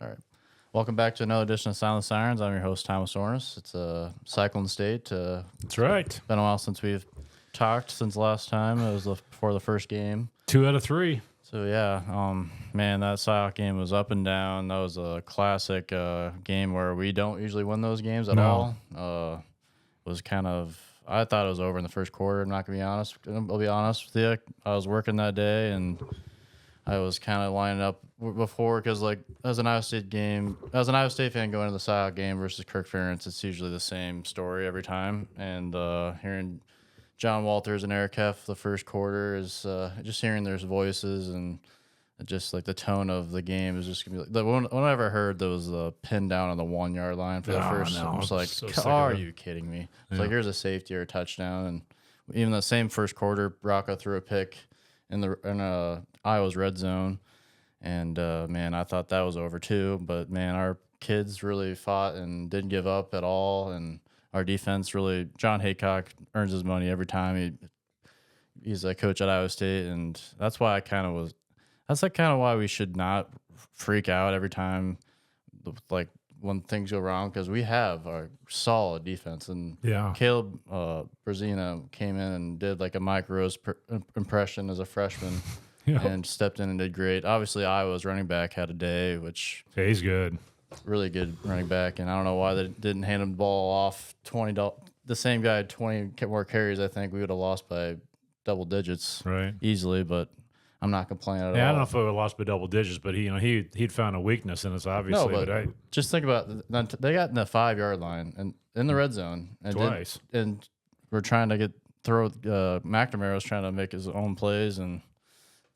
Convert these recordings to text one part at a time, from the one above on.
All right. Welcome back to another edition of Silent Sirens. I'm your host, Thomas Orness. It's a Cyclone State. That's right. It's been a while since we've talked since last time. It was before the first game. 2 out of 3. So, yeah, man, that Cyclone game was up and down. That was a classic game where we don't usually win those games at all. It was kind of, I thought it was over in the first quarter. I'm not going to be honest. I'll be honest with you. I was working that day, and I was kind of lining up before because, like, as an Iowa State fan going to the Iowa game versus Kirk Ferentz, it's usually the same story every time. And hearing John Walters and Eric Heff the first quarter is just hearing their voices and just like the tone of the game is just gonna be like whenever I heard there was a pin down on the 1 yard line for the first, I'm just like, are you kidding me? It's like here's a safety or a touchdown, and even the same first quarter, Rocco threw a pick in Iowa's red zone, and man, I thought that was over too. But man, our kids really fought and didn't give up at all, and our defense really. John Haycock earns his money every time. He's a coach at Iowa State, and that's why That's like kind of why we should not freak out every time, like when things go wrong, because we have a solid defense. And Caleb Brazina came in and did like a Mike Rose impression as a freshman and stepped in and did great. Obviously, Iowa's running back had a day, which he's good, really good running back. And I don't know why they didn't hand him the ball off. The same guy had 20 more carries. I think we would have lost by double digits easily, but I'm not complaining at all. I don't know if we would have lost by double digits, but he'd found a weakness in us, obviously. No, but just think about they got in the 5 yard line and in the red zone and twice, and we're trying to McNamara was trying to make his own plays, and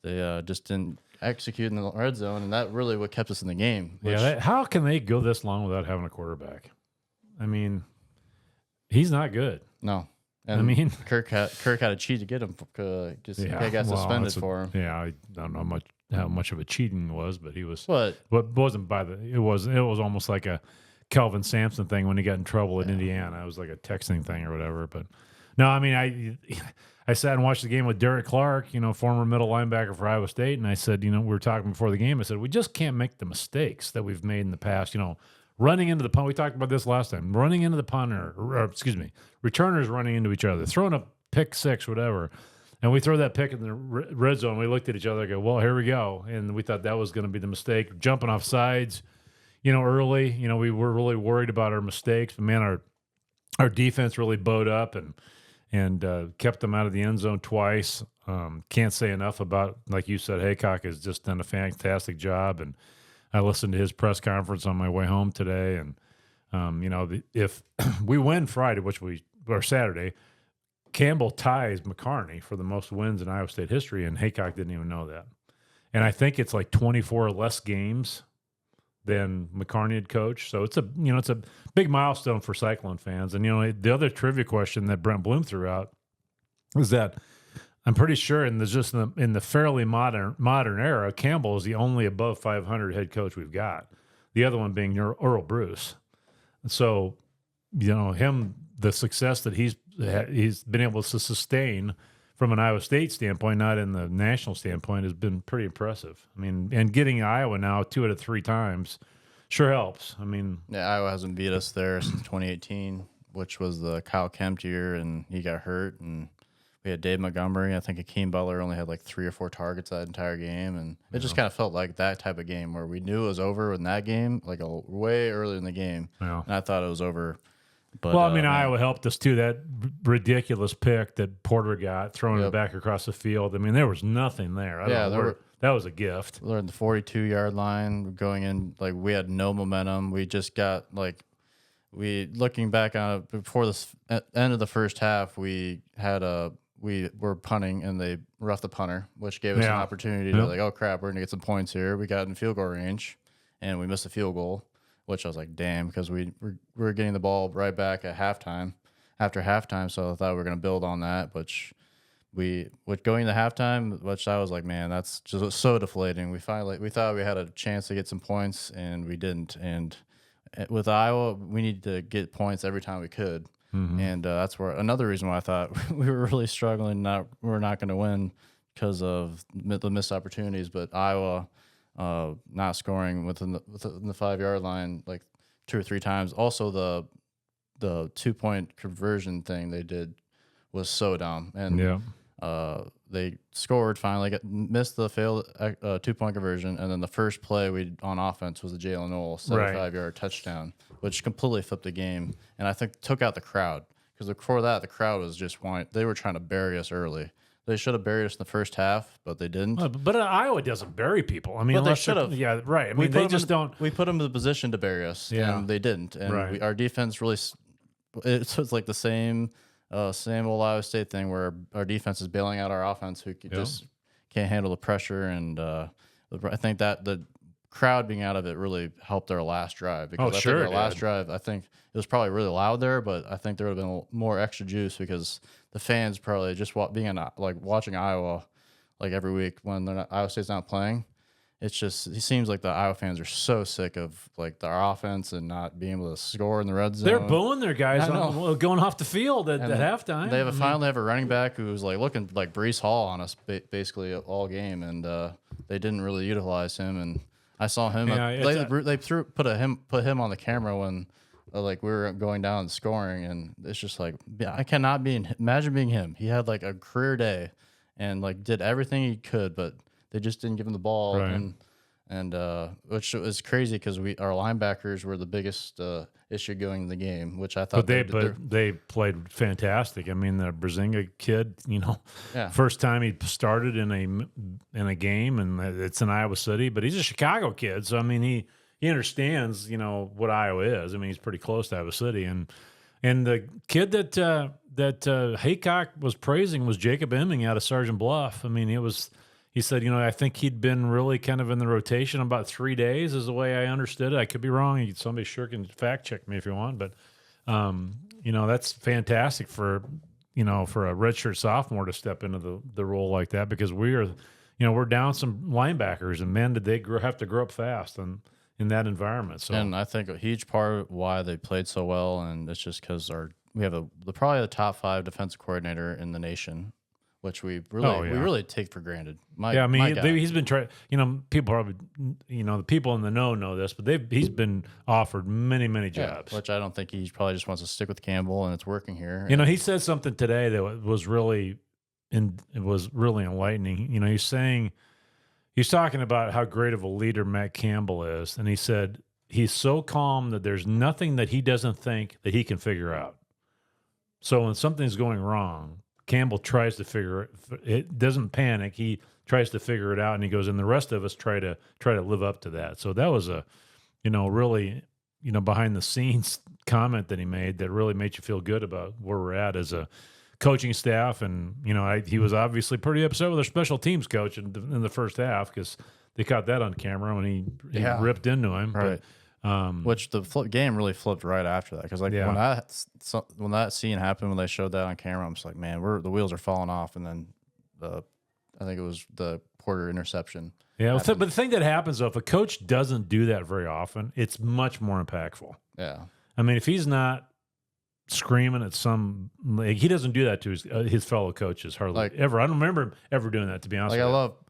they just didn't execute in the red zone, and that really what kept us in the game. How can they go this long without having a quarterback? I mean, he's not good. No. And I mean, Kirk had a cheat to get him because he got suspended for him. Yeah, I don't know how much of a cheating was, but he was. But wasn't it was almost like a Kelvin Sampson thing when he got in trouble in Indiana. It was like a texting thing or whatever. But no, I mean, I sat and watched the game with Derek Clark, former middle linebacker for Iowa State, and I said, we were talking before the game. I said we just can't make the mistakes that we've made in the past. Running into the punt. We talked about this last time. Running into the punter, returners running into each other, throwing a pick six, whatever. And we throw that pick in the red zone. We looked at each other and go, well, here we go. And we thought that was going to be the mistake. Jumping off sides, early. We were really worried about our mistakes. But, man, our defense really bowed up and kept them out of the end zone twice. Can't say enough about, like you said, Haycock has just done a fantastic job. And I listened to his press conference on my way home today, and if we win Friday, or Saturday, Campbell ties McCarney for the most wins in Iowa State history, and Haycock didn't even know that. And I think it's like 24 less games than McCarney had coached. So it's a big milestone for Cyclone fans. And the other trivia question that Brent Bloom threw out is that I'm pretty sure in the fairly modern era, Campbell is the only above 500 head coach we've got. The other one being Earl Bruce. So, the success that he's been able to sustain from an Iowa State standpoint, not in the national standpoint, has been pretty impressive. I mean, and getting Iowa now 2 out of 3 times sure helps. I mean, Iowa hasn't beat us there since 2018, which was the Kyle Kempt year, and he got hurt, and we had Dave Montgomery. I think Akeem Butler only had like 3 or 4 targets that entire game, and it just kind of felt like that type of game where we knew it was over in that game, like way early in the game, and I thought it was over. But, Iowa helped us too. That ridiculous pick that Porter got, throwing it back across the field. I mean, there was nothing there. That was a gift. We were at the 42-yard line going in, like we had no momentum. We just got looking back on it before the end of the first half, we were punting, and they roughed the punter, which gave us an opportunity to oh, crap, we're going to get some points here. We got in field goal range, and we missed a field goal, which I was like, damn, because we were getting the ball right back at halftime, after halftime, so I thought we were going to build on that, with going to halftime, which I was like, man, that's just so deflating. We thought we had a chance to get some points, and we didn't. And with Iowa, we needed to get points every time we could. Mm-hmm. And that's where another reason why I thought we were really struggling. We're not going to win because of the missed opportunities. But Iowa not scoring within the 5-yard line like 2 or 3 times. Also, the 2-point conversion thing they did was so dumb, and they scored finally, missed the failed 2-point conversion, and then the first play on offense was the Jaylin Noel 75-yard touchdown, which completely flipped the game, and I think took out the crowd, because before that the crowd was just they were trying to bury us early. They should have buried us in the first half, but they didn't. But Iowa doesn't bury people. I mean, but they should have. Yeah, right. I mean, they just don't. We put them in the position to bury us, and they didn't. And our defense really, it's like the same old Iowa State thing where our defense is bailing out our offense, who just can't handle the pressure. And I think that the crowd being out of it really helped our last drive. Because I think our last drive, I think it was probably really loud there, but I think there would have been more extra juice because the fans probably just watching Iowa like every week when Iowa State's not playing. It seems like the Iowa fans are so sick of like their offense and not being able to score in the red zone. They're booing their guys going off the field at halftime. They finally have a running back who was like looking like Breece Hall on us basically all game, and they didn't really utilize him. And I saw him. They put him on the camera when we were going down and scoring, and it's just like I cannot imagine being him. He had like a career day, and like did everything he could, but they just didn't give him the ball, and which was crazy because our linebackers were the biggest issue going in the game, which I thought. But they played fantastic. I mean, the Brzinga kid, first time he started in a game, and it's in Iowa City, but he's a Chicago kid, so I mean he understands what Iowa is. I mean, he's pretty close to Iowa City, and the kid that Haycock was praising was Jacob Emming out of Sergeant Bluff. I mean, he said, I think he'd been really kind of in the rotation about 3 days is the way I understood it. I could be wrong. Somebody sure can fact check me if you want, but that's fantastic for a redshirt sophomore to step into the role like that, because we're down some linebackers, and man, did they have to grow up fast in that environment. So, and I think a huge part of why they played so well, and it's just because we have probably the top 5 defensive coordinator in the nation, which we really take for granted. He's been trying. People probably, the people in the know this, but he's been offered many jobs. Which I don't think he probably just wants to stick with Campbell, and it's working here. He said something today that was really enlightening. He's talking about how great of a leader Matt Campbell is, and he said he's so calm that there's nothing that he doesn't think that he can figure out. So when something's going wrong, Campbell tries to figure it. Doesn't panic. He tries to figure it out, and he goes, and the rest of us try to live up to that. So that was a, really, behind the scenes comment that he made that really made you feel good about where we're at as a coaching staff. And he was obviously pretty upset with our special teams coach in the first half, because they caught that on camera when he ripped into him. Right. But, which the game really flipped right after that, because when that scene happened, when they showed that on camera, I'm just like, man, the wheels are falling off. And then I think it was the Porter interception. Yeah, but the thing that happens though, if a coach doesn't do that very often, it's much more impactful. Yeah, I mean, if he's not screaming at he doesn't do that to his fellow coaches hardly ever. I don't remember him ever doing that, to be honest.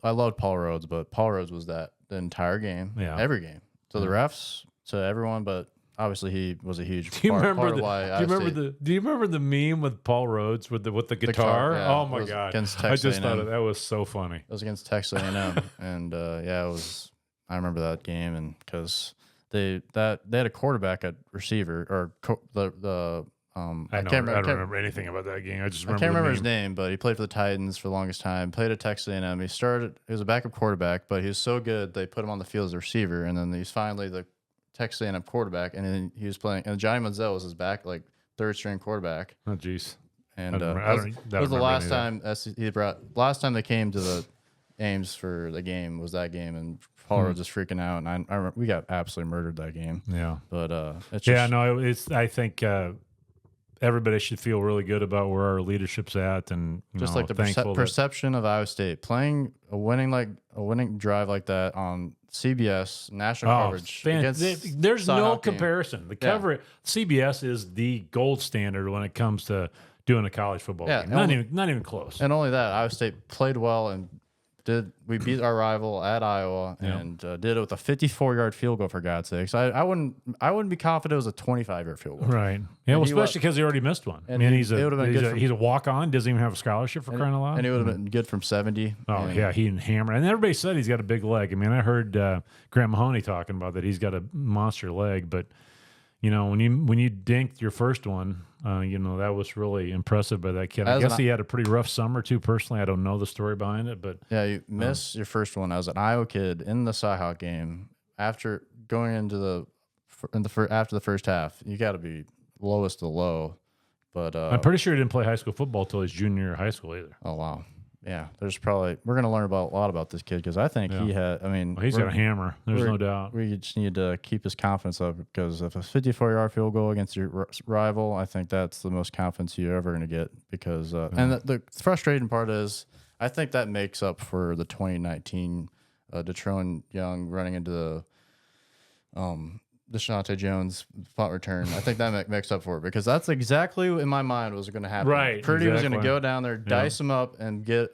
I loved Paul Rhodes, but Paul Rhodes was that the entire game, every game, to the refs, to everyone, but obviously he was a huge part of why. Do you remember the meme with Paul Rhodes with the guitar? Oh my God! I just thought that was so funny. It was against Texas A&M, and it was. I remember that game, and because they had a quarterback at receiver I don't remember anything about that game. I can't remember his name, but he played for the Titans for the longest time. Played at Texas A&M. He was a backup quarterback, but he was so good they put him on the field as a receiver, and then he's finally the Texas A&M quarterback, and then he was playing. And Johnny Manziel was his third string quarterback. Oh, jeez. And that was the last time last time they came to the Ames for the game was that game, and Paul was just freaking out, and I remember we got absolutely murdered that game. Yeah, but I think everybody should feel really good about where our leadership's at, and just like the perception of Iowa State playing a winning drive like that on CBS national coverage. There's no comparison. The cover CBS is the gold standard when it comes to doing a college football game. Not even close. And only that, Iowa State played well and we beat our rival at Iowa and did it with a 54-yard field goal, for God's sakes. I wouldn't be confident it was a 25-yard field goal. Right. Yeah, well, especially because he already missed one. I mean, he's a walk-on, doesn't even have a scholarship for crying out loud. And he would have been good from 70. Oh, yeah, he didn't hammer. And everybody said he's got a big leg. I mean, I heard Grant Mahoney talking about that. He's got a monster leg, but you know, when you dinked your first one, you know, that was really impressive by that kid. I guess he had a pretty rough summer too. Personally, I don't know the story behind it, but yeah, you missed your first one. I was an Iowa kid in the Cyclone game. After going into after the first half, you got to be lowest of low. But I'm pretty sure he didn't play high school football till his junior year of high school either. Oh wow. Yeah, we're going to learn a lot about this kid because I think he had. I mean, he's got a hammer. There's no doubt. We just need to keep his confidence up because if a 54-yard field goal against your rival, I think that's the most confidence you're ever going to get. Because and the frustrating part is, I think that makes up for the 2019 Detroit Young running into the Deshaunte Jones punt return. I think that makes up for it because that's exactly in my mind was going to happen. Right. Purdy was going to go down there, dice him up, and get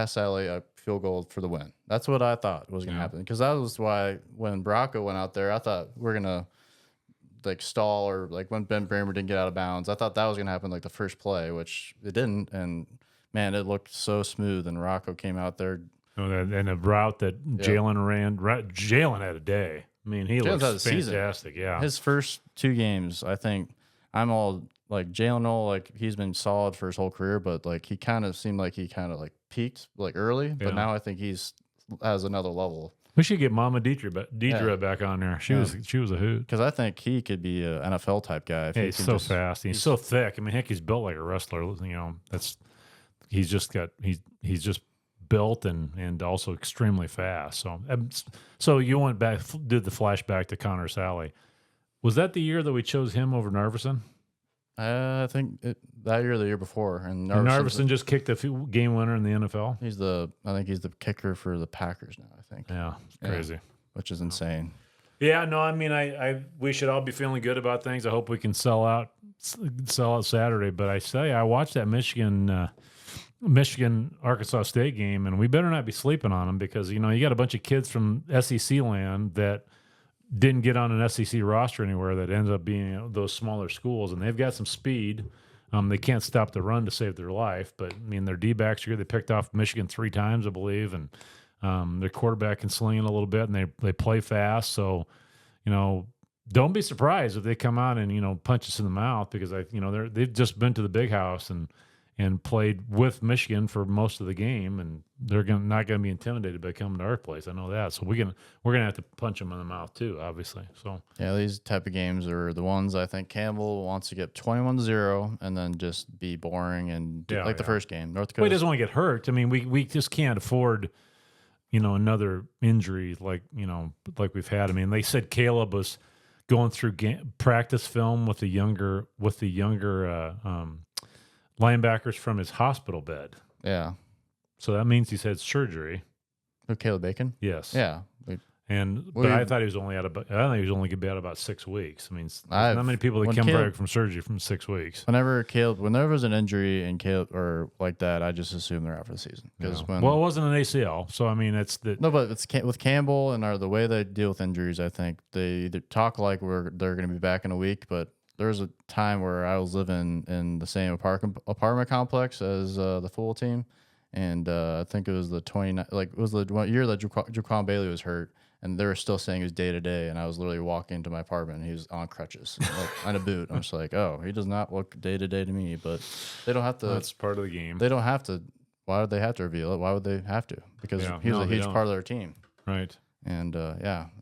Sally a field goal for the win. That's what I thought was going to happen because that was why when Rocco went out there, I thought we're going to like stall or like when Ben Bramer didn't get out of bounds. I thought that was going to happen like the first play, which it didn't. And man, it looked so smooth. And Rocco came out there. And the route that Jaylin ran, Jaylin had a day. I mean, he looks fantastic. Season. Yeah, his first 2 games, I think I'm all like Jaylin Noel. Like he's been solid for his whole career, but like he kind of seemed like he kind of like peaked like early. But now I think he's has another level. We should get Mama Deidre back on there. She was a hoot because I think he could be an NFL type guy. He's so fast. He's so thick. I mean, heck, he's built like a wrestler. You know, he's just built and also extremely fast. So you went back, did the flashback to Connor Sally. Was that the year that we chose him over Narveson? I think that year or the year before. And Narveson just kicked the game winner in the NFL? I think he's the kicker for the Packers now, I think. Yeah, it's crazy. Which is insane. Yeah, no, I mean, we should all be feeling good about things. I hope we can sell out Saturday. But I say, I watched that Michigan Arkansas State game, and we better not be sleeping on them because you got a bunch of kids from SEC land that didn't get on an SEC roster anywhere that ends up being those smaller schools, and they've got some speed. They can't stop the run to save their life, but I mean their D-backs here. They picked off Michigan 3 times, I believe, and their quarterback can sling it a little bit, and they play fast. So don't be surprised if they come out and punch us in the mouth because they've just been to the big house and played with Michigan for most of the game, and they're not going to be intimidated by coming to our place. I know that. So we're gonna have to punch them in the mouth too, obviously. So yeah, these type of games are the ones I think Campbell wants to get 21-0 and then just be boring and the first game. North Dakota. Well, he doesn't want to get hurt. I mean, we just can't afford another injury like we've had. I mean, they said Caleb was going through practice film with the younger linebackers from his hospital bed. Yeah. So that means he's had surgery. With Caleb Bacon? Yes. Yeah. But I thought he was only going to be out about 6 weeks. I mean, not many people that come back from surgery from 6 weeks. Whenever there's an injury in Caleb or like that, I just assume they're out for the season. Well, it wasn't an ACL, so I mean, but it's with Campbell and the way they deal with injuries. I think they either talk like they're going to be back in a week, but there was a time where I was living in the same apartment complex as the full team, and I think it was the 29, like it was the 1 year that Jaquan Bailey was hurt, and they were still saying he was day to day, and I was literally walking into my apartment, and he was on crutches, like, on a boot. I'm just like, oh, he does not look day to day to me, but they don't have to. That's part of the game. They don't have to. Why would they have to reveal it? Why would they have to? Because he's a huge part of their team, right? And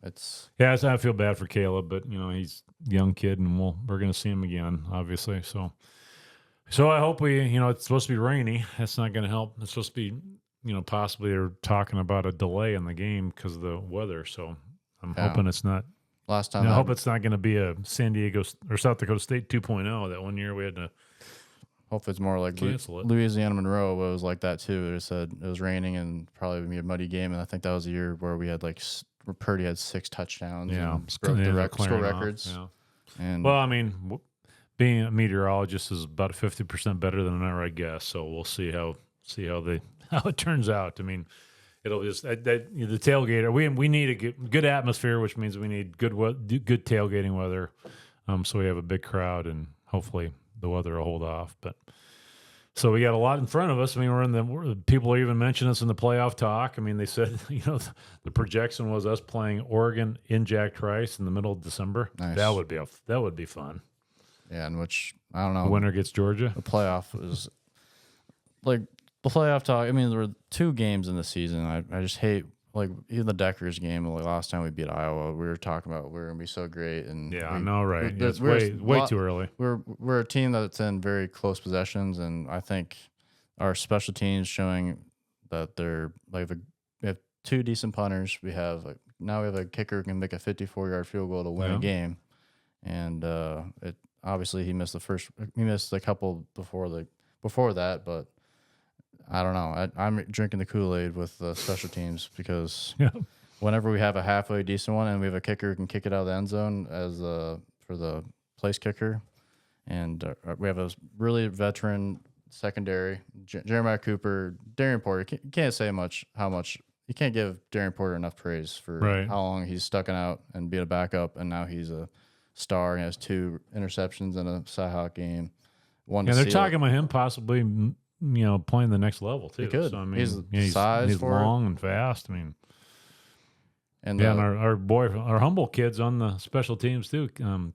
it's I feel bad for Caleb, but he's a young kid, and we're going to see him again, obviously. So I hope it's supposed to be rainy. That's not going to help. It's supposed to be, possibly they're talking about a delay in the game because of the weather. So I'm hoping it's not. Last time, I hope it's not going to be a San Diego or South Dakota State 2.0. That 1 year we had to. Hopefully it's more like Louisiana Monroe, but it was like that too. It said it was raining and probably be a muddy game, and I think that was a year where we had Purdy had 6 touchdowns. Yeah, and broke the score records. Yeah. And well, I mean, being a meteorologist is about 50% better than an outright guess. So we'll see how it turns out. I mean, It'll just the tailgater. We need a good atmosphere, which means we need good tailgating weather. So we have a big crowd, and hopefully the weather will hold off. But so we got a lot in front of us. I mean, people are even mentioning us in the playoff talk. I mean, they said the projection was us playing Oregon in Jack Trice in the middle of December. Nice. That would be fun. Yeah, in which I don't know. The winner gets Georgia. The playoff is like. The playoff talk, I mean, there were 2 games in the season. I just hate, like, even the Deckers game, like last time we beat Iowa, we were talking about we were going to be so great. And yeah, I know, right? It's way too early. We're a team that's in very close possessions, and I think our special teams showing that they're, like, we have 2 decent punters. Now we have a kicker who can make a 54-yard field goal to win a game. And obviously he missed a couple before that, but I don't know. I'm drinking the Kool-Aid with the special teams because whenever we have a halfway decent one and we have a kicker who can kick it out of the end zone for the place kicker, and we have a really veteran secondary, Jeremiah Cooper, Darian Porter. You can't say how much you can't give Darian Porter enough praise for how long he's stuck out and being a backup, and now he's a star. He has 2 interceptions in a Cyhawk game. They're talking about him possibly playing the next level too. He could. So, I mean, he's long and fast. I mean, and our humble kid's on the special teams too.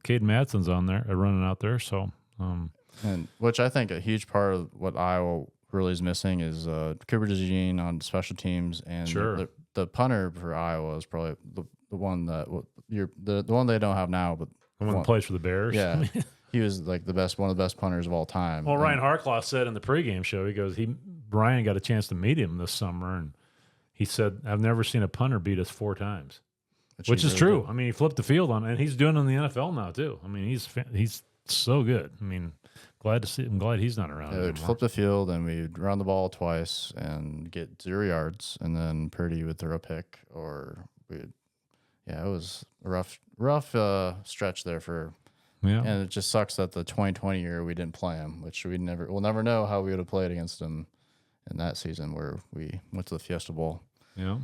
Cade Madsen's on there, running out there. So, and which I think a huge part of what Iowa really is missing is Cooper DeJean on special teams, and the punter for Iowa is probably the one that the one they don't have now, but the one that plays for the Bears. Yeah. He was like one of the best punters of all time. Well, Ryan Harklaw said in the pregame show, he goes, Ryan got a chance to meet him this summer, and he said, I've never seen a punter beat us 4 times, which is true. I mean, he flipped the field on, and he's doing it in the NFL now too. I mean, he's so good. I mean, I'm glad he's not around anymore. We'd flip the field, and we'd run the ball twice and get 0 yards, and then Purdy would throw a pick, or it was a rough stretch there for. Yeah, and it just sucks that the 2020 year we didn't play him, which we'll never know how we would have played against him in that season where we went to the Fiesta Bowl. Yeah,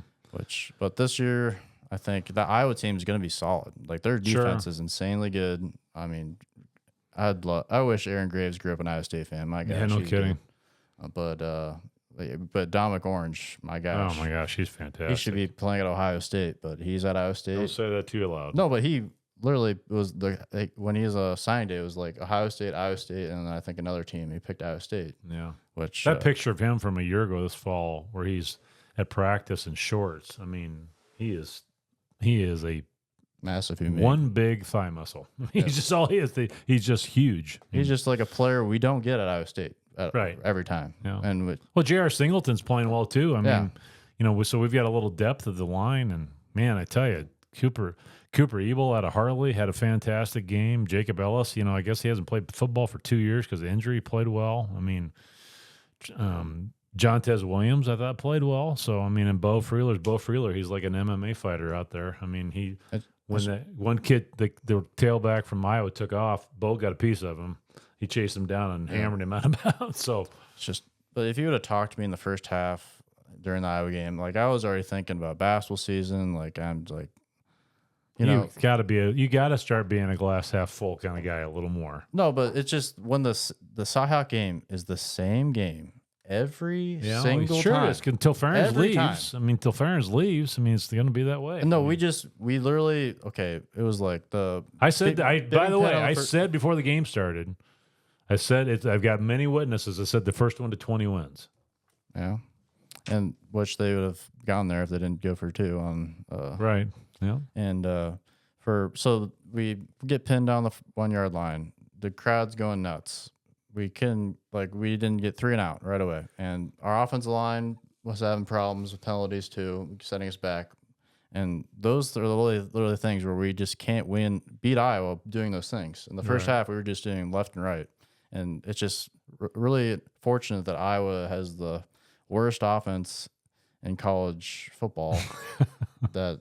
but this year I think the Iowa team is going to be solid. Like their defense is insanely good. I mean, I wish Aaron Graves grew up an Iowa State fan. My gosh, no kidding. But Dominic Orange, my gosh, oh my gosh, he's fantastic. He should be playing at Ohio State, but he's at Iowa State. Don't say that too loud. No, but he. Literally, was when he was a signing day, it was like Ohio State, and I think another team. He picked Iowa State. Yeah, which that picture of him from a year ago this fall, where he's at practice in shorts. I mean, he is a massive human. One big thigh muscle. He's just all he is. He's just huge. He's just like a player we don't get at Iowa State, every time. Yeah. And J.R. Singleton's playing well too. I mean, so we've got a little depth of the line, and man, I tell you, Cooper Ebel out of Harley had a fantastic game. Jacob Ellis, I guess he hasn't played football for 2 years because of injury. He played well. I mean, Jontez Williams, I thought, played well. So, I mean, and Bo Freeler, he's like an MMA fighter out there. I mean, when that one kid, the tailback from Iowa took off, Bo got a piece of him. He chased him down and hammered him out of bounds. So, but if you would have talked to me in the first half during the Iowa game, like I was already thinking about basketball season. Like I'm like, you got to start being a glass half full kind of guy a little more. No, but it's just when the Cyhawk game is the same game every single time. Until Ferentz leaves. Time. I mean, until Ferentz leaves, I mean, it's going to be that way. No, we literally, it was like I said before the game started, I said I've got many witnesses. I said the first one to 20 wins. Yeah. And which they would have gone there if they didn't go for 2 on right. Yeah. And so we get pinned on the 1 yard line. The crowd's going nuts. We didn't get 3 and out right away. And our offensive line was having problems with penalties too, setting us back. And those are literally things where we just can't beat Iowa doing those things. In the first half, we were just doing left and right. And it's just really fortunate that Iowa has the worst offense in college football that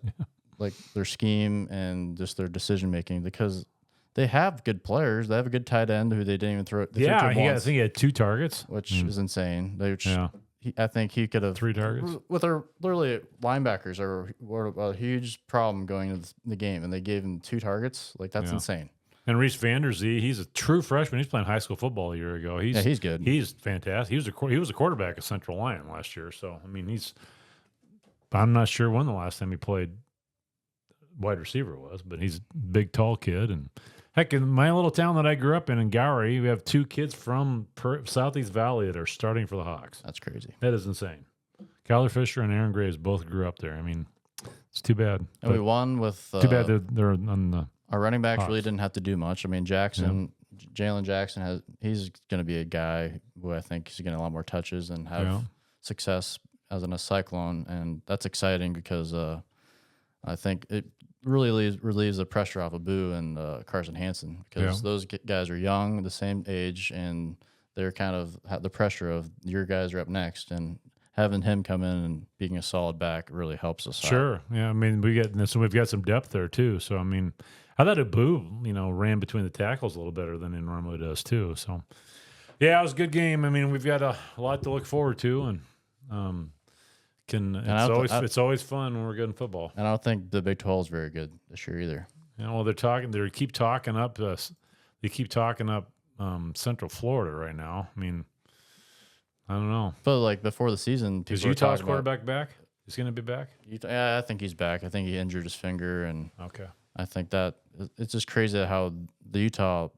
like their scheme and just their decision making, because they have good players. They have a good tight end who they didn't even throw. I think he had 2 targets, which is insane. I think he could have 3 targets with our literally linebackers were a huge problem going into the game, and they gave him 2 targets. Like that's insane. And Reese Vanderzee, he's a true freshman. He's playing high school football a year ago. He's good. He's fantastic. He was a quarterback at Central Lyon last year. So I mean, I'm not sure when the last time he played wide receiver was, but he's a big, tall kid. And heck, in my little town that I grew up in Gowrie, we have 2 kids from Southeast Valley that are starting for the Hawks. That's crazy. That is insane. Kyler Fisher and Aaron Graves both grew up there. I mean, it's too bad. And we won with too bad they're on the. Our running backs Hawks. really didn't have to do much. I mean, Jaylin Jackson he's going to be a guy who I think is getting a lot more touches and have success as a Cyclone, and that's exciting because I think it really relieves the pressure off of Boo and Carson Hansen because those guys are young, the same age, and they're kind of have the pressure of your guys are up next, and having him come in and being a solid back really helps us. Sure, yeah. I mean, we've got some depth there too. So I mean, I thought Boo, ran between the tackles a little better than he normally does too. So yeah, it was a good game. I mean, we've got a lot to look forward to, and it's always fun when we're good in football. And I don't think the Big 12 is very good this year either. Well, they keep talking up Central Florida right now. I mean, I don't know. But like before the season, is Utah's quarterback back? He's going to be back? Yeah, I think he's back. I think he injured his finger, and okay. I think that it's just crazy how the Utah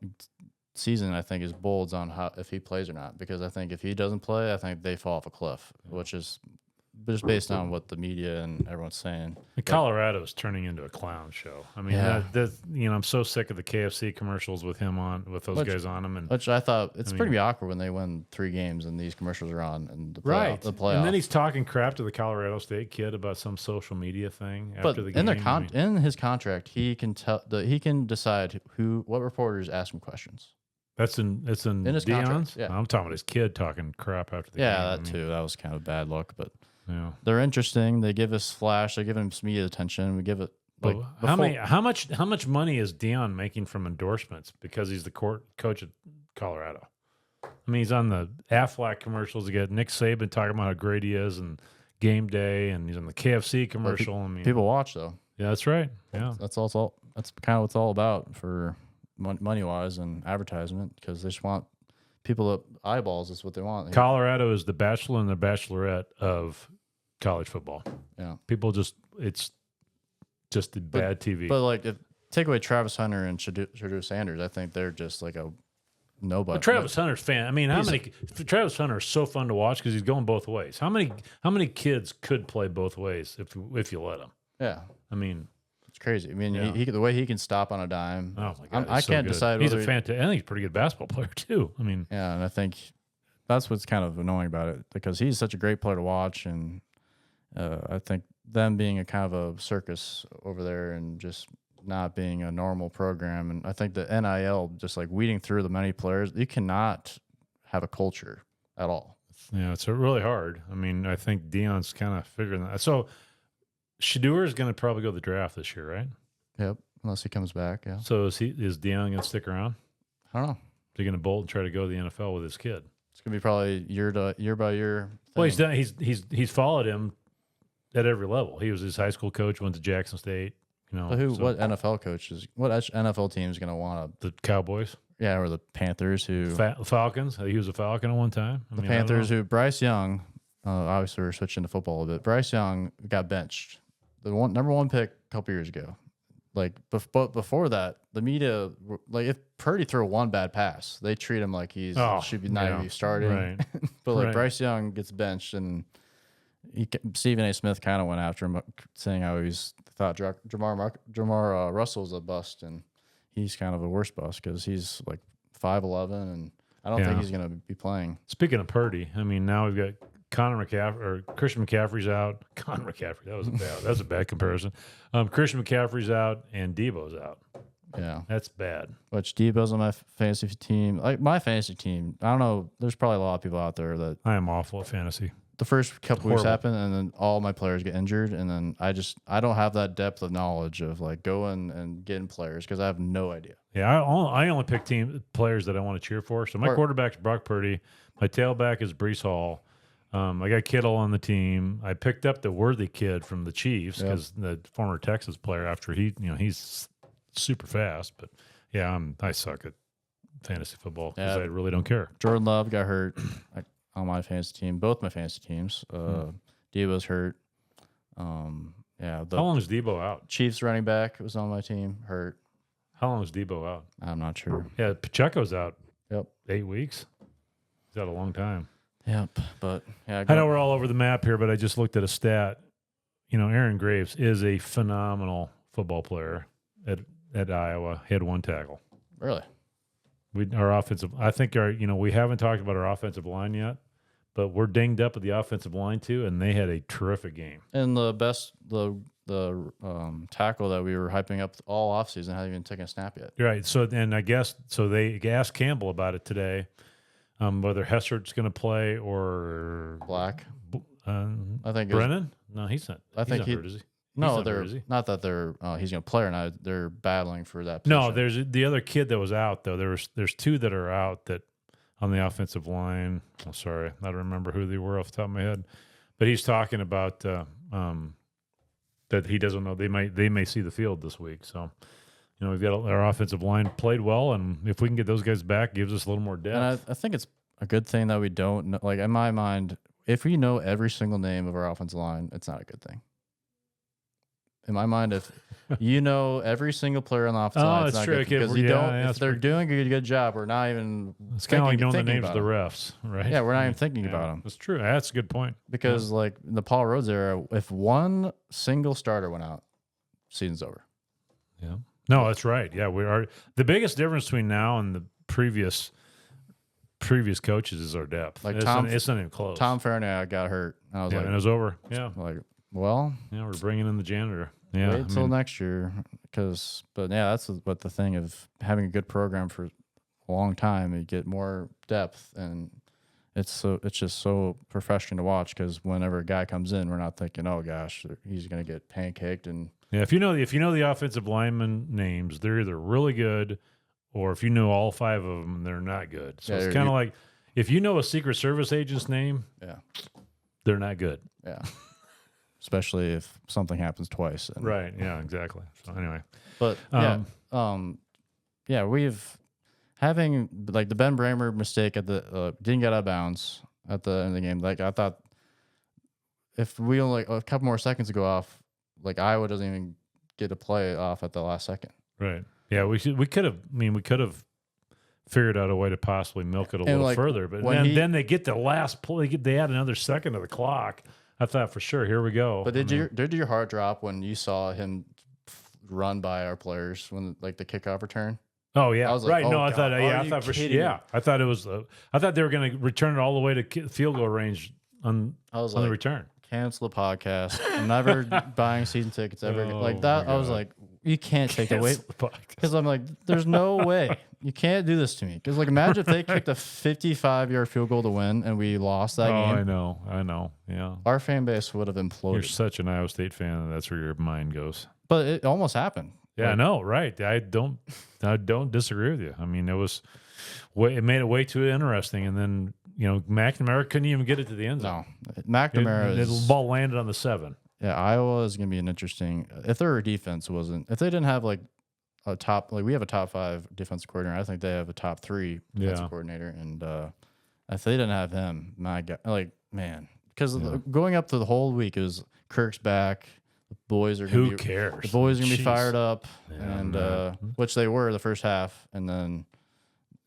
season I think is bolds on how if he plays or not, because I think if he doesn't play, I think they fall off a cliff, which is just based on what the media and everyone's saying. Colorado is turning into a clown show. I mean, I'm so sick of the KFC commercials with those guys on them, and which I thought it's pretty awkward when they win 3 games and these commercials are on and the playoff. And then he's talking crap to the Colorado State kid about some social media thing after the game. In his contract, he can decide what reporters ask him questions. It's in his Deion's? contract. Yeah. I'm talking about his kid talking crap after the game. Yeah, that too. That was kind of a bad look, but. Yeah, they're interesting. They give us flash. They give him some media attention. We give it. How much money is Deion making from endorsements because he's the coach at Colorado? I mean, he's on the Aflac commercials. You get Nick Saban talking about how great he is and game day, and he's on the KFC commercial. I mean, people watch though. Yeah, that's right. Yeah, that's kind of what it's all about for money wise and advertisement, because they just want people eyeballs. Is what they want. Colorado is the Bachelor and the Bachelorette of college football. Yeah, it's just the bad TV. But like, if take away Travis Hunter and Shedeur Sanders, I think they're just like a nobody. But Travis Hunter's fan. I mean, Travis Hunter is so fun to watch because he's going both ways. How many kids could play both ways if you let them? Yeah, I mean, it's crazy. I mean, the way he can stop on a dime. Oh my God, I can't decide. He's a fantastic. I think he's a pretty good basketball player too. I mean, yeah, and I think that's what's kind of annoying about it, because he's such a great player to watch, and I think them being a kind of a circus over there and just not being a normal program, and I think the NIL just like weeding through the many players, you cannot have a culture at all. Yeah, it's really hard. I mean, I think Deion's kind of figuring that. So Shedeur is going to probably go to the draft this year, right? Yep, unless he comes back. Yeah. So is Deion going to stick around? I don't know. Is he going to bolt and try to go to the NFL with his kid? It's going to be probably year by year thing. Well, he's done. He's followed him at every level. He was his high school coach, went to Jackson State. But what NFL coaches? What NFL team is going to want the Cowboys? Yeah, or the Panthers Falcons. He was a Falcon at one time. Panthers who Bryce Young. Obviously, we're switching to football a bit. Bryce Young got benched, the number 1 pick a couple years ago. Like, but before that, the media, like, if Purdy threw 1 bad pass, they treat him like should be not even starting. Right. But Bryce Young gets benched, and Stephen A. Smith kind of went after him, saying how he's thought Jamar Russell's a bust, and he's kind of a worse bust because he's like 5'11", and I don't think he's going to be playing. Speaking of Purdy, I mean, now we've got Christian McCaffrey's out. Connor McCaffrey, that was a bad comparison. Christian McCaffrey's out and Debo's out. Yeah, that's bad. Which Debo's on my fantasy team. Like my fantasy team, I don't know. There's probably a lot of people out there that I am awful at fantasy. The first couple weeks happen, and then all my players get injured, and then I don't have that depth of knowledge of like going and getting players because I have no idea. Yeah, I only pick players that I want to cheer for. So my quarterback's Brock Purdy. My tailback is Breece Hall. I got Kittle on the team. I picked up the Worthy kid from the Chiefs because the former Texas player. After he's super fast. But yeah, I suck at fantasy football because I really don't care. Jordan Love got hurt on my fantasy team. Both my fantasy teams. Debo's hurt. How long is Debo out? Chiefs running back was on my team, hurt. How long is Debo out? I'm not sure. Yeah, Pacheco's out. Yep. 8 weeks. He's out a long time. Yep. But yeah, I know we're all over the map here, but I just looked at a stat. Aaron Graves is a phenomenal football player at Iowa. He had 1 tackle. Really? Our offensive, I think we haven't talked about our offensive line yet, but we're dinged up at the offensive line too, and they had a terrific game. And the tackle that we were hyping up all offseason hasn't even taken a snap yet. Right. So, and I guess, they asked Campbell about it today, whether Hessert's going to play or Black. I think Brennan? No, he's not. I think he's not hurt, is he? No, they're not that they're he's going to play or not. They're battling for that position. No, there's the other kid that was out though. There's 2 that are out that on the offensive line. Oh, sorry, I don't remember who they were off the top of my head, but he's talking about that he doesn't know. They may see the field this week. So, we've got our offensive line played well, and if we can get those guys back, gives us a little more depth. And I think it's a good thing that we don't know. Like in my mind, if we know every single name of our offensive line, it's not a good thing. In my mind, if you know every single player on the offensive line, it's not good because you don't. If they're doing a good job, we're not even. It's kind of like knowing the names of the refs, right? Yeah, we're not even thinking about them. That's true. That's a good point. Because like in the Paul Rhodes era, if one single starter went out, season's over. Yeah. No, that's right. Yeah, we are. The biggest difference between now and the previous coaches is our depth. Like it's not even close. Tom Farnell got hurt. I was like, and it was over. Yeah. Like, well, we're bringing in the janitor. Yeah, wait till next year, but that's what the thing of having a good program for a long time. You get more depth, and it's just so refreshing to watch because whenever a guy comes in, we're not thinking, oh gosh, he's going to get pancaked. And yeah, if you know the offensive lineman names, they're either really good, or if you know all 5 of them, they're not good. So it's kind of like if you know a Secret Service agent's name, they're not good. Yeah. Especially if something happens twice. Right. Yeah, exactly. So anyway. But we've having like the Ben Bramer mistake at the didn't get out of bounds at the end of the game. Like I thought if we only a couple more seconds to go off, like Iowa doesn't even get a play off at the last second. Right. Yeah, we could have figured out a way to possibly milk it a little further. But then they get the last play, they add another second to the clock. I thought for sure, here we go. But did your heart drop when you saw him run by our players when like the kickoff return? Oh yeah, I was like, right. No, I thought for sure. Yeah, I thought it was. I thought they were going to return it all the way to field goal range on the return. Cancel the podcast. I'm never buying season tickets ever. Like that. I was like, you can't take it away because I'm like, there's no way you can't do this to me. Because like, imagine if they kicked a 55-yard field goal to win and we lost that game. I know. Yeah, our fan base would have imploded. You're such an Iowa State fan, and that's where your mind goes. But it almost happened. Yeah, I know. Right. I don't disagree with you. I mean, it made it way too interesting, and then McNamara couldn't even get it to the end zone. No, McNamara. The ball landed on the 7. Yeah, Iowa is going to be an interesting. If their defense if they didn't have like a top, like we have a top 5 defensive coordinator, I think they have a top 3 defensive coordinator, and if they didn't have him, my God, like man, because going up to the whole week is Kirk's back. The boys are who cares? The boys are going to be fired up, and which they were the first half, and then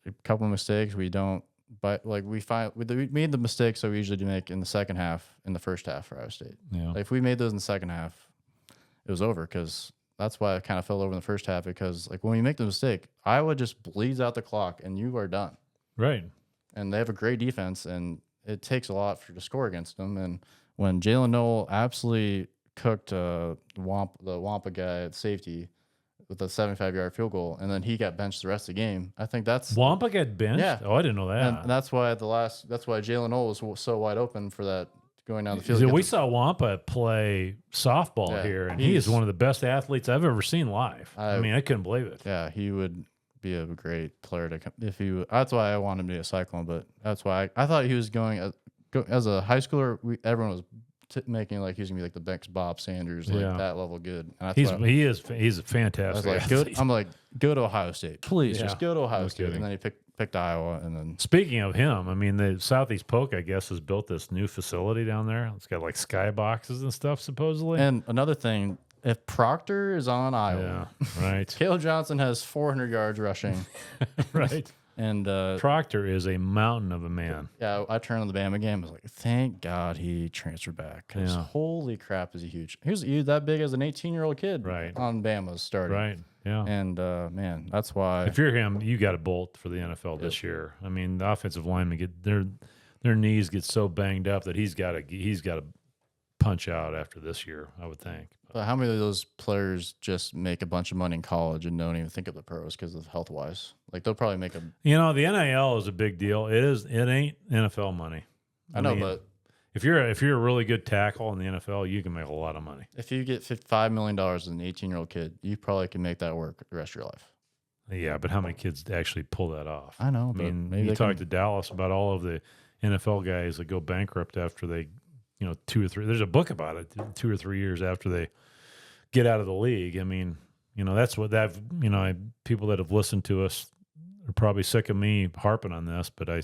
a couple of mistakes we don't. But like we made the mistakes that we usually do make in the second half, in the first half for Iowa State. Yeah. Like if we made those in the second half, it was over because that's why I kind of fell over in the first half because like when you make the mistake, Iowa just bleeds out the clock and you are done. Right. And they have a great defense and it takes a lot to score against them. And when Jaylin Noel absolutely cooked the Wampa guy at safety with a 75-yard field goal, and then he got benched the rest of the game. I think that's Wampa got benched. Yeah. Oh, I didn't know that. And that's why Jaylin Noel was so wide open for that going down the field. We saw Wampa play softball here, and he is one of the best athletes I've ever seen live. I mean, I couldn't believe it. Yeah, he would be a great player to come if he. That's why I wanted him to be a Cyclone, but that's why I thought he was going as a high schooler, everyone was making like he's gonna be like the next Bob Sanders, like that level good. And he's a fantastic. I was like, athlete. I'm like, go to Ohio State, please, Yeah, just go to Ohio no State. kidding. And then he picked Iowa, and then speaking of him, I mean, the Southeast Polk, I guess, has built this new facility down there. It's got like skyboxes and stuff, supposedly. And another thing, if Proctor is on Iowa, right, Caleb Johnson has 400 yards rushing, right. And Proctor is a mountain of a man. Yeah, I turned on the Bama game. I was like, thank God he transferred back. Because holy crap, is he huge. He was that big as an 18-year-old kid on Bama's starting. Right, yeah. And, man, that's why. If you're him, you got to bolt for the NFL this year. I mean, the offensive linemen get their knees get so banged up that he's got to punch out after this year, I would think. But how many of those players just make a bunch of money in college and don't even think of the pros because of health-wise? Like, they'll probably make a... You know, the NIL is a big deal. It ain't NFL money. I know, but... If you're a really good tackle in the NFL, you can make a lot of money. If you get $5 million as an 18-year-old kid, you probably can make that work the rest of your life. Yeah, but how many kids actually pull that off? I know, I mean, maybe you talk to Dallas about all of the NFL guys that go bankrupt after they, 2 or 3. There's a book about it, 2 or 3 years after they get out of the league. I mean, that's what people that have listened to us are probably sick of me harping on this, but I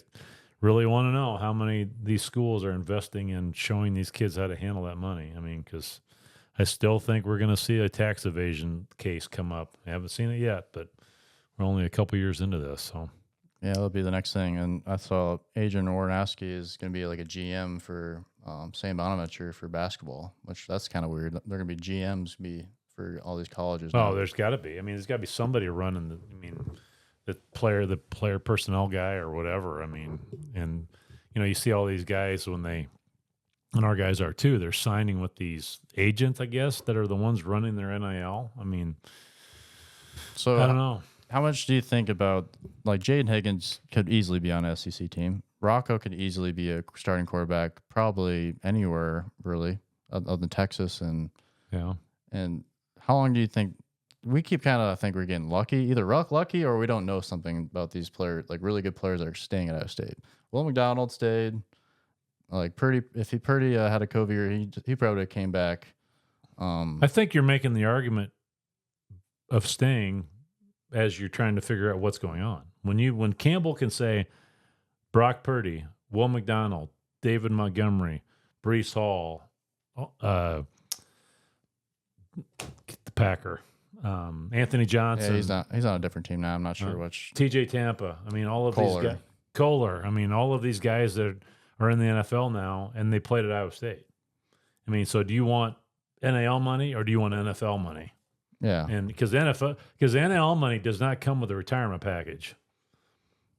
really want to know how many these schools are investing in showing these kids how to handle that money. I mean, because I still think we're going to see a tax evasion case come up. I haven't seen it yet, but we're only a couple years into this. So, yeah, that'll be the next thing. And I saw Adrian Orness is going to be like a GM for St. Bonaventure for basketball, which that's kind of weird. They're going to be GMs for all these colleges. Oh, there's got to be. I mean, there's got to be somebody running the player personnel guy or whatever. I mean, and you see all these guys and our guys are too. They're signing with these agents, I guess, that are the ones running their NIL. I mean, so I don't know. How much do you think about, like, Jaden Higgins could easily be on an SEC team? Rocco could easily be a starting quarterback, probably anywhere really, other than Texas. And how long do you think? We keep kind of think we're getting lucky, either lucky or we don't know something about these players, like really good players that are staying at Iowa State. Will McDonald stayed. Like Purdy, if Purdy had a COVID year, he probably would have came back. I think you're making the argument of staying as you're trying to figure out what's going on. When Campbell can say Brock Purdy, Will McDonald, David Montgomery, Breece Hall, the Packer, Anthony Johnson. Yeah, he's on a different team now. I'm not sure which. TJ Tampa. I mean, all of these guys. Kohler. I mean, all of these guys that are in the NFL now, and they played at Iowa State. I mean, so do you want NIL money or do you want NFL money? Yeah, and because NIL money does not come with a retirement package.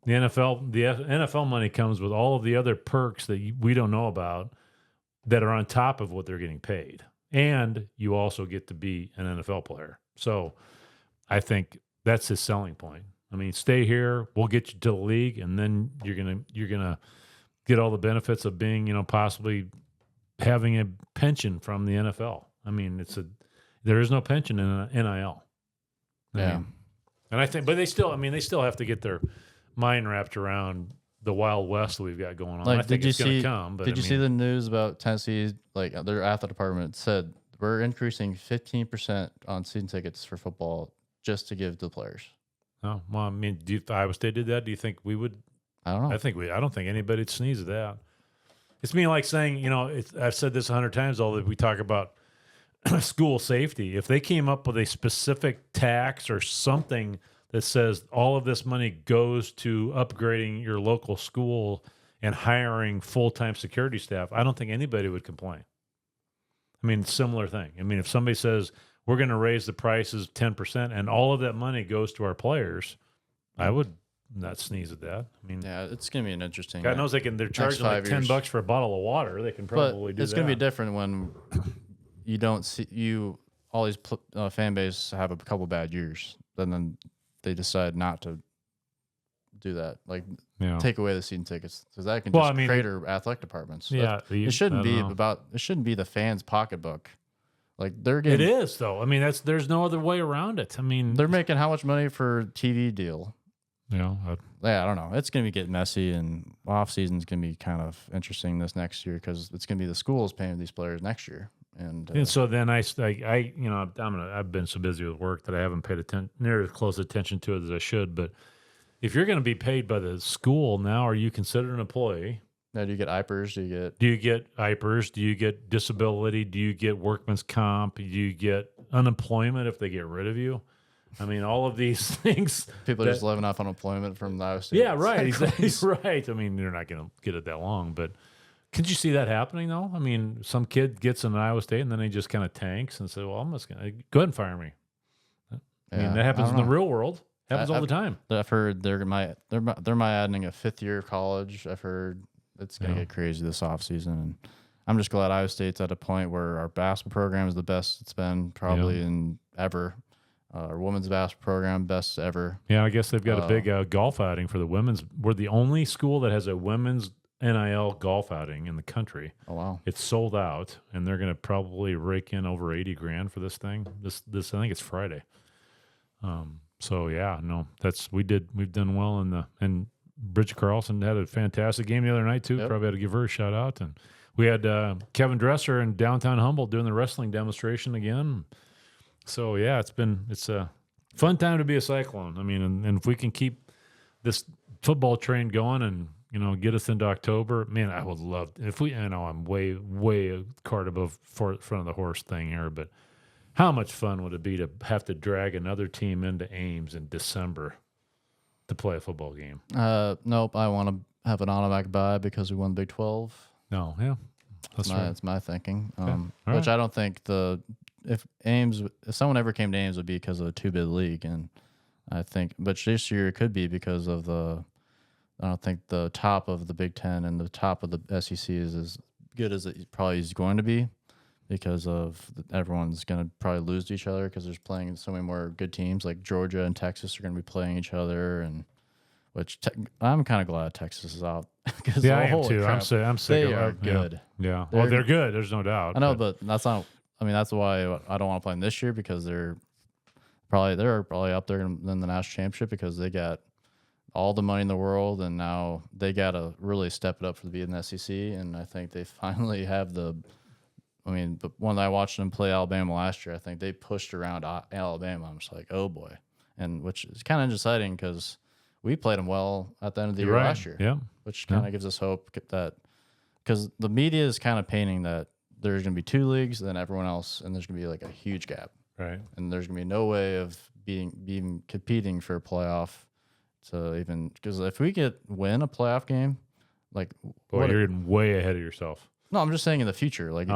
The NFL money comes with all of the other perks that we don't know about that are on top of what they're getting paid, and you also get to be an NFL player. So, I think that's his selling point. I mean, stay here, we'll get you to the league, and then you're gonna get all the benefits of being, possibly having a pension from the NFL. I mean, there is no pension in NIL. Yeah. And I think, but they still have to get their mind wrapped around the Wild West that we've got going on. Like, I think it's going to come. But did you see the news about Tennessee? Like, their athletic department said we're increasing 15% on season tickets for football just to give to the players. Oh, well, I mean, if Iowa State did that, do you think we would? I don't know. I don't think anybody would sneeze at that. It's like saying, I've said this 100 times, all that we talk about school safety. If they came up with a specific tax or something that says all of this money goes to upgrading your local school and hiring full-time security staff, I don't think anybody would complain. I mean, similar thing. I mean, if somebody says we're going to raise the prices 10% and all of that money goes to our players, I would not sneeze at that. I mean, yeah, it's going to be an interesting. God knows they're charging like $10 for a bottle of water. They can probably do that. It's going to be different when you don't see all these fan base have a couple bad years, then they decide not to do that. Like, take away the season tickets because that can crater athletic departments. Yeah, it shouldn't be the fans' pocketbook. Like, they're getting. It is though. I mean, there's no other way around it. I mean, they're making how much money for TV deal? Yeah, I don't know. It's going to be getting messy, and off season's going to be kind of interesting this next year because it's going to be the schools paying these players next year. And so then I've been so busy with work that I haven't paid near as close attention to it as I should. But if you're going to be paid by the school now, are you considered an employee? Now, do you get IPERS? Do you get IPERS? Do you get disability? Do you get workman's comp? Do you get unemployment if they get rid of you? I mean, all of these things. People are just living off unemployment from the Iowa State. Yeah, right. Exactly right. I mean, you're not going to get it that long, but could you see that happening, though? I mean, some kid gets in Iowa State and then he just kind of tanks and says, well, I'm just going to go ahead and fire me. I mean, that happens in the real world. Happens all the time. I've heard they're adding a 5th year of college. I've heard it's going to get crazy this offseason. And I'm just glad Iowa State's at a point where our basketball program is the best it's been probably in ever. Our women's basketball program, best ever. Yeah, I guess they've got a big golf outing for the women's. We're the only school that has a women's NIL golf outing in the country. Oh, wow. It's sold out, and they're going to probably rake in over $80,000 for this thing. This I think it's Friday. So yeah, no, we've done well and Bridget Carlson had a fantastic game the other night too. Yep. Probably had to give her a shout out. And we had Kevin Dresser in downtown Humboldt doing the wrestling demonstration again. So yeah, it's a fun time to be a Cyclone. I mean, and if we can keep this football train going and get us into October, man, I would love if we. I know I'm way a cart above front of the horse thing here, but how much fun would it be to have to drag another team into Ames in December to play a football game? Nope. I want to have an automatic bye because we won the Big 12. No, yeah, that's my thinking. Okay. Which I don't think if someone ever came to Ames, it would be because of a 2-bid league, and I think, but this year it could be because of I don't think the top of the Big Ten and the top of the SEC is as good as it probably is going to be because of everyone's going to probably lose to each other because there's playing so many more good teams like Georgia and Texas are going to be playing each other, and I'm kind of glad Texas is out. Yeah, I am too. I'm sick they of are it. good. Yeah. Well, they're good. There's no doubt. I know, but that's not. I mean, that's why I don't want to play them this year because they're probably up there in the national championship because they got all the money in the world, and now they got to really step it up for being the SEC. And I think they finally have but when I watched them play Alabama last year, I think they pushed around Alabama. I'm just like, oh boy, and which is kind of exciting because we played them well at the end of the year last year. Yeah, which kind of gives us hope that because the media is kind of painting that there's going to be 2 leagues, then everyone else, and there's going to be like a huge gap. Right. And there's going to be no way of being competing for a playoff to even, because if we win a playoff game, like, you're getting way ahead of yourself. No, I'm just saying in the future, like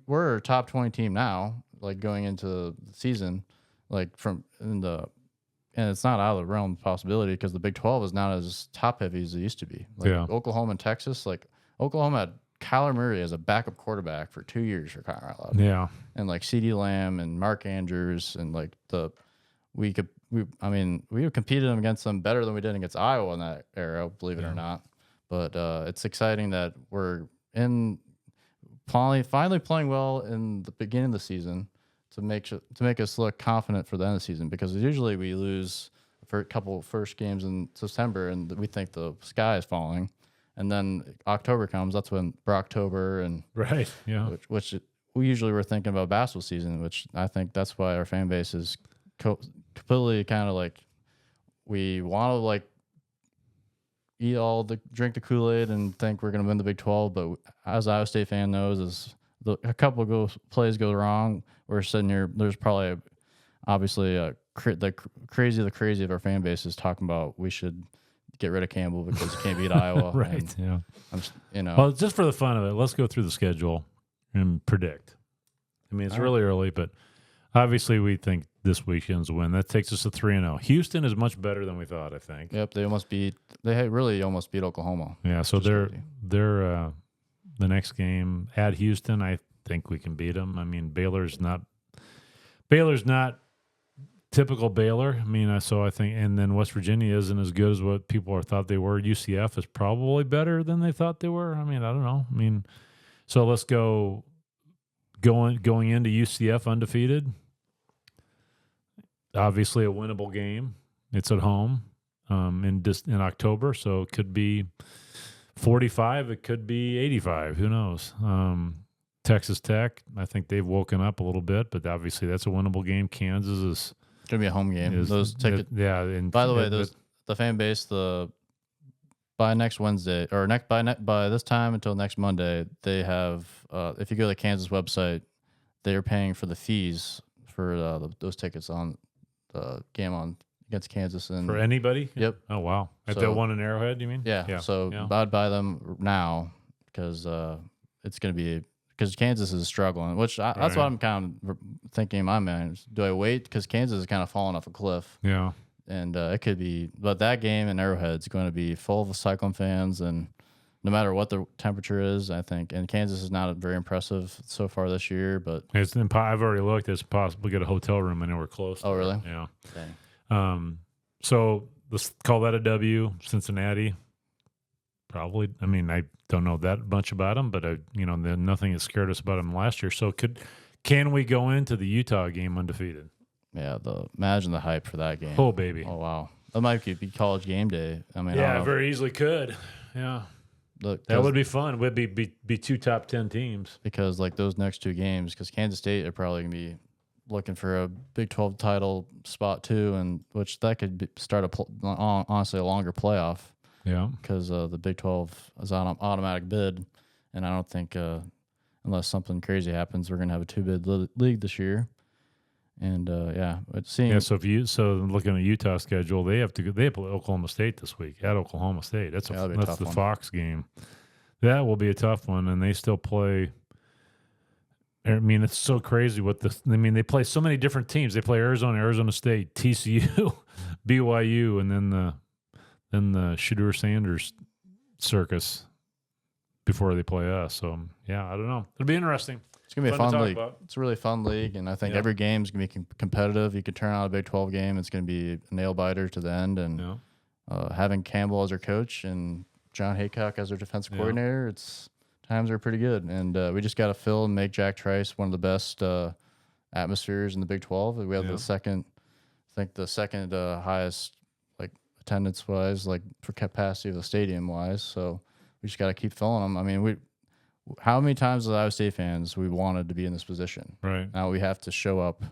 we're a top 20 team now, like going into the season, like and it's not out of the realm of possibility because the Big 12 is not as top heavy as it used to be. Like Oklahoma and Texas, like Oklahoma had Kyler Murray as a backup quarterback for 2 years for crying out loud. Yeah. And like CeeDee Lamb and Mark Andrews and like we competed against them better than we did against Iowa in that era, believe it or not. But it's exciting that we're finally playing well in the beginning of the season to make us look confident for the end of the season because usually we lose for a couple first games in September and we think the sky is falling. And then October comes. That's when Brocktober and right, yeah. Which we usually were thinking about basketball season. Which I think that's why our fan base is completely kind of like we want to drink the Kool-Aid and think we're going to win the Big 12. But as Iowa State fan knows, is a couple of plays go wrong. We're sitting here. There's probably obviously the crazy of our fan base is talking about we should get rid of Campbell because you can't beat Iowa. Right. And yeah. Well, just for the fun of it, let's go through the schedule and predict. I mean, it's really early, but obviously we think this weekend's win. That takes us to 3-0. Houston is much better than we thought, I think. Yep. They really almost beat Oklahoma. Yeah. So they're the next game at Houston. I think we can beat them. I mean, Baylor's not typical Baylor. I mean, so I think, and then West Virginia isn't as good as what people thought they were. UCF is probably better than they thought they were. I mean, I don't know. I mean, so let's going into UCF undefeated. Obviously, a winnable game. It's at home. in October, so it could be 45, it could be 85. Who knows? Texas Tech, I think they've woken up a little bit, but obviously that's a winnable game. Kansas is It's gonna be a home game. Those tickets. Yeah. And by the way, the fan base, by next Wednesday or by this time until next Monday, they have. If you go to the Kansas website, they are paying for the fees for those tickets on the game against Kansas and for anybody. Yep. Oh wow. At that one in Arrowhead, you mean? Yeah. So I'd buy them now because it's going to be because Kansas is struggling. That's what I'm kind of thinking in my mind. Do I wait because Kansas is kind of falling off a cliff? Yeah. And it could be, but that game in Arrowhead is going to be full of Cyclone fans, and no matter what the temperature is, I think. And Kansas is not very impressive so far this year, but I've already looked. It's possible to get a hotel room anywhere close. Oh, really? Yeah. Dang. So let's call that a W. Cincinnati, probably. I mean, I don't know that much about them, but nothing has scared us about them last year. So can we go into the Utah game undefeated? Yeah, imagine the hype for that game. Oh, baby. Oh, wow. That might be college game day. I mean, yeah, very easily could. Yeah. That would be fun. It would be two top 10 teams. Because, like, those next two games, because Kansas State are probably going to be looking for a Big 12 title spot, too, and which that could start, honestly, a longer playoff. Yeah. Because the Big 12 is on an automatic bid, and I don't think, unless something crazy happens, we're going to have a two-bid league this year. And it seems So looking at Utah's schedule, they play Oklahoma State this week at Oklahoma State. That's the Fox game. That will be a tough one, and they still play. I mean, it's so crazy they play so many different teams. They play Arizona State, TCU, BYU, and then the Shedeur Sanders circus before they play us. So I don't know. It'll be interesting. It's going to be a fun league. It's a really fun league, and I think every game is going to be competitive. You could turn out a Big 12 game. It's going to be a nail-biter to the end. And having Campbell as our coach and John Haycock as our defensive coordinator, times are pretty good. And we just got to fill and make Jack Trice one of the best atmospheres in the Big 12. We have the second highest, like, attendance-wise, like, for capacity of the stadium-wise. So we just got to keep filling them. I mean, how many times as Iowa State fans we wanted to be in this position? Right. Now we have to show up.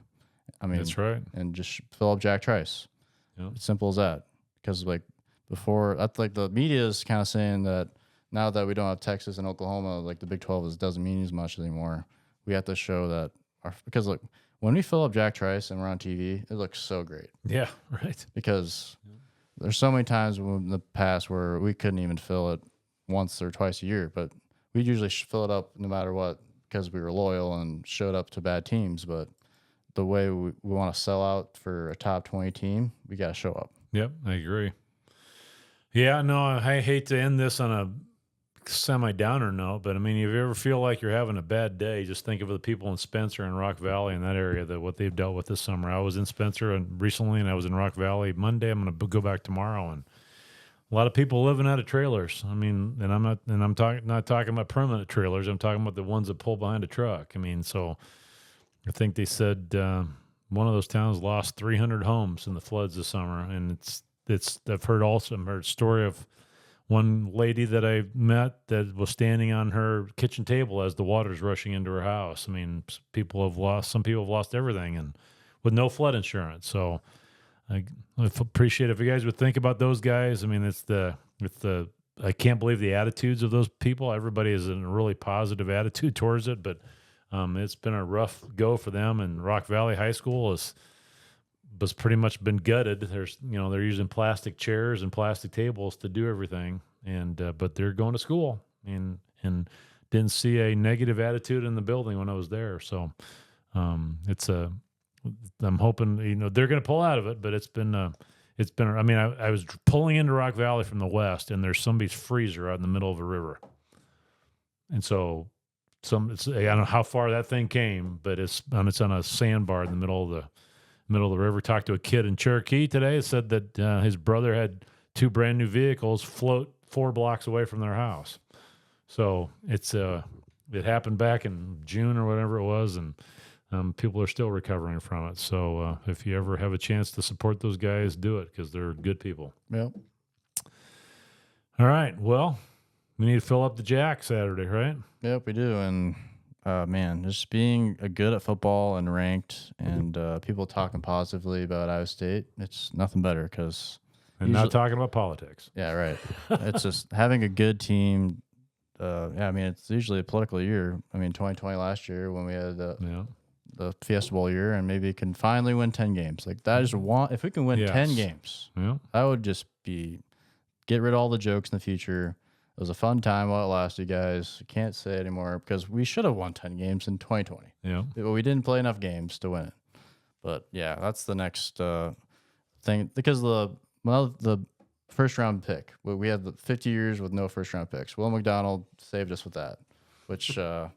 I mean, that's right. And just fill up Jack Trice. Yep. It's simple as that. Because before, the media is kind of saying that now that we don't have Texas and Oklahoma, like the Big 12 doesn't mean as much anymore. We have to show that because when we fill up Jack Trice and we're on TV, it looks so great. Yeah. Right. Because there's so many times in the past where we couldn't even fill it once or twice a year, but we usually fill it up no matter what because we were loyal and showed up to bad teams. But the way we want to sell out for a top 20 team, we got to show up. Yep, I agree. Yeah, no, I hate to end this on a semi-downer note, but I mean, if you ever feel like you're having a bad day, just think of the people in Spencer and Rock Valley in that area, what they've dealt with this summer. I was in Spencer recently, and I was in Rock Valley Monday. I'm going to go back tomorrow, and a lot of people living out of trailers. I mean, and I'm not talking about permanent trailers. I'm talking about the ones that pull behind a truck. I mean, so I think they said one of those towns lost 300 homes in the floods this summer, and I've heard a story of one lady that I met that was standing on her kitchen table as the water's rushing into her house. I mean, some people have lost everything, and with no flood insurance. So I appreciate if you guys would think about those guys. I mean, I can't believe the attitudes of those people. Everybody is in a really positive attitude towards it, but it's been a rough go for them. And Rock Valley High School has pretty much been gutted. They're using plastic chairs and plastic tables to do everything, but they're going to school and didn't see a negative attitude in the building when I was there. So I'm hoping they're going to pull out of it, but it's been. I mean, I was pulling into Rock Valley from the west, and there's somebody's freezer out in the middle of a river, and so I don't know how far that thing came, but it's on a sandbar in the middle of the river. Talked to a kid in Cherokee today. Said that his brother had two brand new vehicles float 4 blocks away from their house. So it happened back in June or whatever it was, and people are still recovering from it. So if you ever have a chance to support those guys, do it because they're good people. Yep. All right. Well, we need to fill up the jack Saturday, right? Yep, we do. And man, just being good at football and ranked, and people talking positively about Iowa State, it's nothing better because. And not talking about politics. Yeah, right. It's just having a good team. Yeah, I mean, it's usually a political year. I mean, 2020 last year when we had the Fiesta Bowl year, and maybe can finally win 10 games. Like that is if we can win 10 games, that would just get rid of all the jokes in the future. It was a fun time while it lasted, guys. Can't say it anymore because we should have won 10 games in 2020. Yeah, but we didn't play enough games to win it. But yeah, that's the next thing because the first round pick. We had the 50 years with no first round picks. Will McDonald saved us with that, which I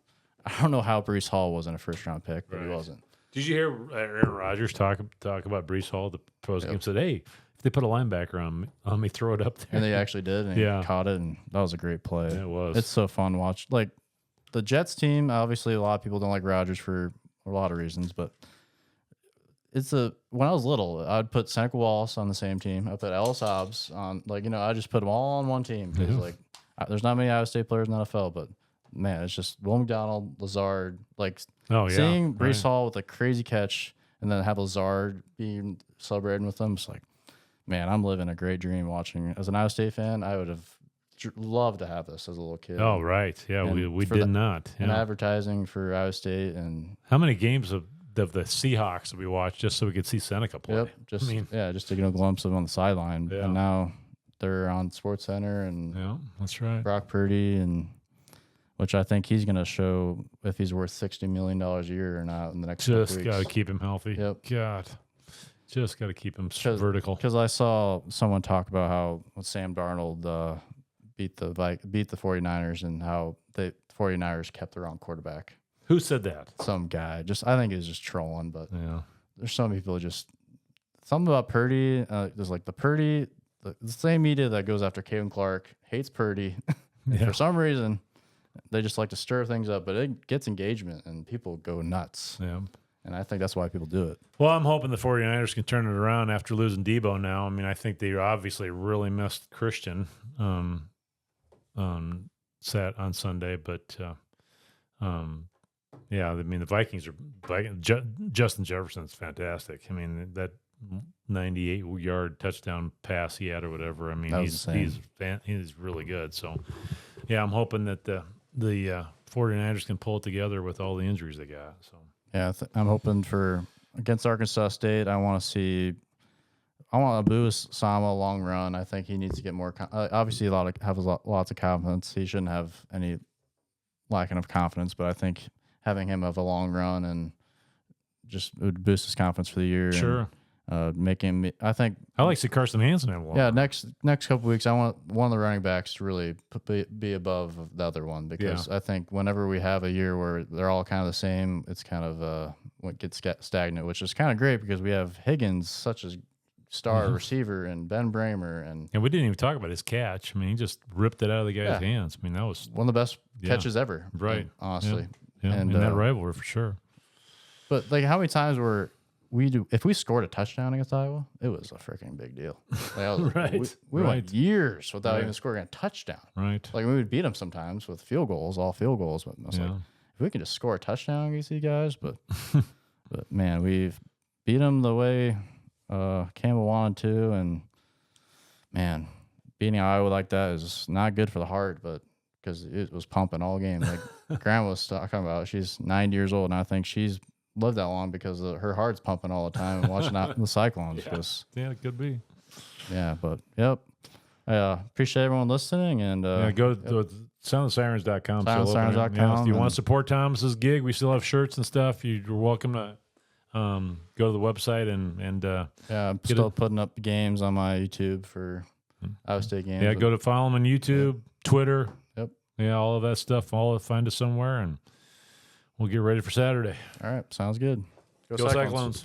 don't know how Breece Hall wasn't a first round pick, but he wasn't. Did you hear Aaron Rodgers talk about Breece Hall? The post game said, "Hey, if they put a linebacker on me, throw it up there." And they actually did, and he caught it, and that was a great play. Yeah, it was. It's so fun to watch. Like the Jets team, obviously a lot of people don't like Rodgers for a lot of reasons, but when I was little, I'd put Seneca Wallace on the same team. I put Ellis Hobbs on, I just put them all on one team because there's not many Iowa State players in the NFL, but man, it's just Will McDonald, Lazard, seeing Breece Hall with a crazy catch and then have Lazard being celebrating with them. It's like, man, I'm living a great dream watching. As an Iowa State fan, I would have loved to have this as a little kid. Oh, right. Yeah, and we did not. Yeah. And advertising for Iowa State. And how many games of the Seahawks we watched just so we could see Seneca play? Yep, just taking a glimpse of him on the sideline. Yeah. And now they're on SportsCenter and that's right. Brock Purdy, and which I think he's going to show if he's worth $60 million a year or not in the next couple weeks. Just got to keep him healthy. Yep. God. Just got to keep him vertical. Because I saw someone talk about how Sam Darnold beat the 49ers and how the 49ers kept the wrong quarterback. Who said that? Some guy. I think he was just trolling, but there's some people something about Purdy. There's like the same media that goes after Kevin Clark hates Purdy. For some reason, they just like to stir things up, but it gets engagement and people go nuts. Yeah. And I think that's why people do it. Well, I'm hoping the 49ers can turn it around after losing Debo now. I mean, I think they obviously really missed Christian on Sunday, but yeah, I mean, the Vikings Justin Jefferson's fantastic. I mean, that 98-yard touchdown pass he had or whatever. I mean, he's really good. So, yeah, I'm hoping that the 49ers can pull it together with all the injuries they got. So, yeah, I'm hoping for against Arkansas State. I want to Abu Sama long run. I think he needs to get more. Obviously, lots of confidence. He shouldn't have any lacking of confidence, but I think having him have a long run and just would boost his confidence for the year. Sure. And make him. I think I like to see Carson Hansen have a long run. Next couple weeks, I want one of the running backs to really be above the other one because I think whenever we have a year where they're all kind of the same, it's kind of what gets stagnant, which is kind of great because we have Higgins, such a star receiver, and Ben Bramer, and we didn't even talk about his catch. I mean, he just ripped it out of the guy's hands. I mean, that was one of the best catches ever, right? Honestly, and in that rivalry for sure. But how many times if we scored a touchdown against Iowa, it was a freaking big deal. Right. We went years without even scoring a touchdown. Right. We would beat them sometimes with all field goals. But I was like, if we can just score a touchdown against these guys, but man, we've beat them the way Campbell wanted to, and man, beating Iowa like that is not good for the heart, but because it was pumping all game. Like Grandma was talking about, she's 90 years old, and I think she's lived that long because her heart's pumping all the time and watching the Cyclones. Yeah, it could be. Yeah, but yep. I appreciate everyone listeing, and go to soundofsirens.com. Soundofsirens.com. If you want to support Thomas's gig, we still have shirts and stuff. You're welcome to go to the website and I'm still putting up games on my YouTube for Iowa State games. Yeah, go to follow them on YouTube, Twitter. Yep. Yeah, all of that stuff. Find us somewhere, and we'll get ready for Saturday. All right, sounds good. Go Cyclones.